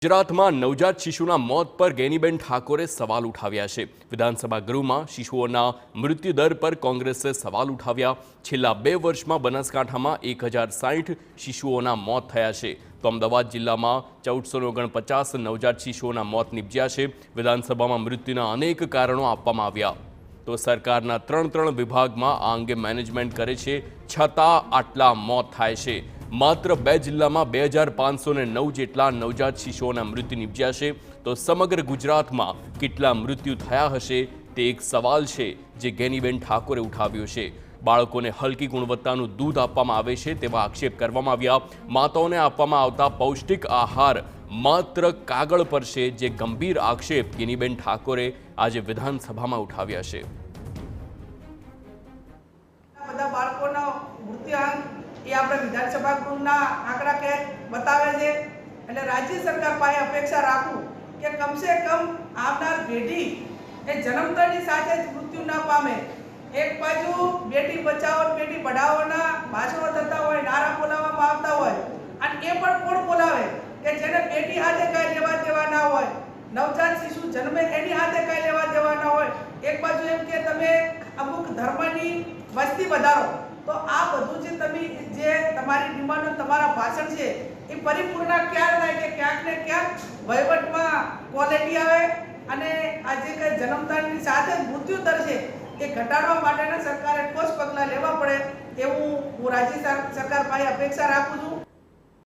ગુજરાતમાં નવજાત શિશુના મોત પર ગેનીબેન ઠાકોરે સવાલ ઉઠાવ્યા છે। વિધાનસભા ગૃહમાં શિશુઓના મૃત્યુદર પર કોંગ્રેસે સવાલ ઉઠાવ્યા। છેલ્લા 2 વર્ષમાં બનાસકાંઠામાં 1060 શિશુઓના મોત થયા છે, તો અમદાવાદ જિલ્લામાં 1449 નવજાત શિશુઓના મોત નિપજ્યા છે। વિધાનસભામાં મૃત્યુના અનેક કારણો આપવામાં આવ્યા, તો સરકારના 3 વિભાગમાં આ અંગે મેનેજમેન્ટ કરે છે, છતાં આટલા મોત થાય છે। માત્ર 2 જિલ્લામાં 2509 જેટલા નવજાત શિશુઓના મૃત્યુ નિપજ્યા છે, તો સમગ્ર ગુજરાતમાં કેટલા મૃત્યુ થયા હશે તે એક સવાલ છે જે ગેનીબેન ઠાકોરે ઉઠાવ્યો છે। બાળકોને હલકી ગુણવત્તાનું દૂધ આપવામાં આવે છે તેવા આક્ષેપ કરવામાં આવ્યા। માતાઓને આપવામાં આવતા પૌષ્ટિક આહાર માત્ર કાગળ પર છે, જે ગંભીર આક્ષેપ ગેનીબેન ઠાકોરે આજે વિધાનસભામાં ઉઠાવ્યા છે। ये આપણે વિધાનસભા ગૃહના આંકડા કે બતાવે છે। એટલે રાજ્ય સરકાર પાસે અપેક્ષા રાખું કે કમસે કમ આવનાર પેઢી એ જન્મતાની સાથે જ મૃત્યુ ન પામે। એક બાજુ બેટી બચાવો બેટી પઢાઓના ભાષણો થતા હોય, નારા બોલાવવામાં આવતા હોય, અને એ પણ કોણ બોલાવે કે જેને બેટી હાથે કાંઈ લેવા દેવા ના હોય, નવજાત શિશુ જન્મે એની હાથે કાંઈ લેવા દેવા ના હોય। એક બાજુ એમ કે તમે અમુક ધર્મની વસ્તી વધારો, तो आ બધું જે તમે જે તમારી ડિમાન્ડ તમારા ભાષણ છે એ પરિપૂર્ણ ક્યારે થાય કે ક્યાંક ને ક્યાંક વહીવટમાં ક્વોલિટી આવે અને આજે કે જન્મતાની સાથે મૃત્યુ દર છે એ ઘટાડવા માટેના સરકારે ઠોસ પગલાં લેવા પડે એવું હું રાજ્ય સરકાર પાસે અપેક્ષા રાખું છું।